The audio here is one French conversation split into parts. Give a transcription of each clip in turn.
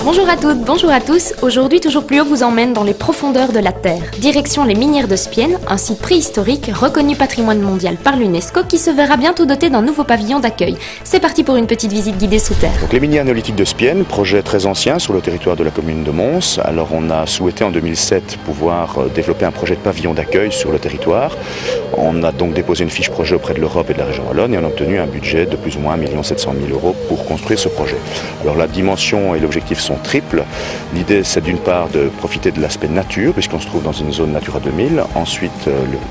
Bonjour à toutes, bonjour à tous. Aujourd'hui, Toujours plus haut vous emmène dans les profondeurs de la Terre. Direction les minières de Spienne, un site préhistorique reconnu patrimoine mondial par l'UNESCO qui se verra bientôt doté d'un nouveau pavillon d'accueil. C'est parti pour une petite visite guidée sous terre. Donc les minières néolithiques de Spienne, projet très ancien sur le territoire de la commune de Mons. Alors on a souhaité en 2007 pouvoir développer un projet de pavillon d'accueil sur le territoire. On a donc déposé une fiche projet auprès de l'Europe et de la région wallonne et on a obtenu un budget de plus ou moins 1 700 000 € pour construire ce projet. Alors la dimension et l'objectif sont triples. L'idée c'est d'une part de profiter de l'aspect nature puisqu'on se trouve dans une zone Natura 2000. Ensuite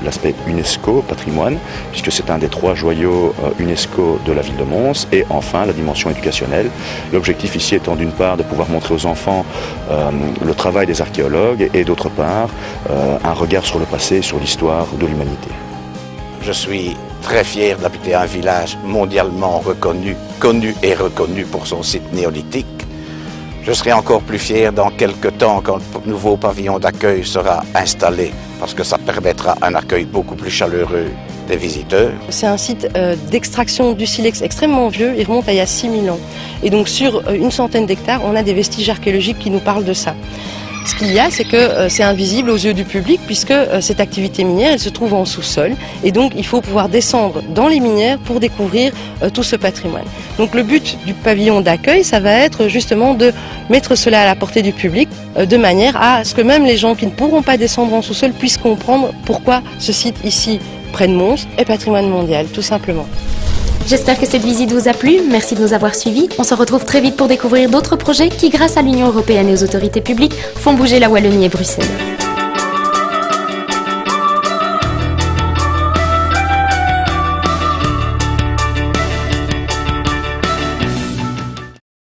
l'aspect UNESCO, patrimoine, puisque c'est un des 3 joyaux UNESCO de la ville de Mons. Et enfin la dimension éducationnelle. L'objectif ici étant d'une part de pouvoir montrer aux enfants le travail des archéologues et d'autre part un regard sur le passé et sur l'histoire de l'humanité. Je suis très fier d'habiter un village mondialement reconnu, connu et reconnu pour son site néolithique. Je serai encore plus fier dans quelques temps quand le nouveau pavillon d'accueil sera installé parce que ça permettra un accueil beaucoup plus chaleureux des visiteurs. C'est un site d'extraction du silex extrêmement vieux, il remonte à il y a 6000 ans. Et donc sur une centaine d'hectares, on a des vestiges archéologiques qui nous parlent de ça. Ce qu'il y a, c'est que c'est invisible aux yeux du public puisque cette activité minière, elle se trouve en sous-sol. Et donc, il faut pouvoir descendre dans les minières pour découvrir tout ce patrimoine. Donc, le but du pavillon d'accueil, ça va être justement de mettre cela à la portée du public de manière à ce que même les gens qui ne pourront pas descendre en sous-sol puissent comprendre pourquoi ce site ici, près de Mons, est patrimoine mondial, tout simplement. J'espère que cette visite vous a plu, merci de nous avoir suivis. On se retrouve très vite pour découvrir d'autres projets qui, grâce à l'Union européenne et aux autorités publiques, font bouger la Wallonie et Bruxelles.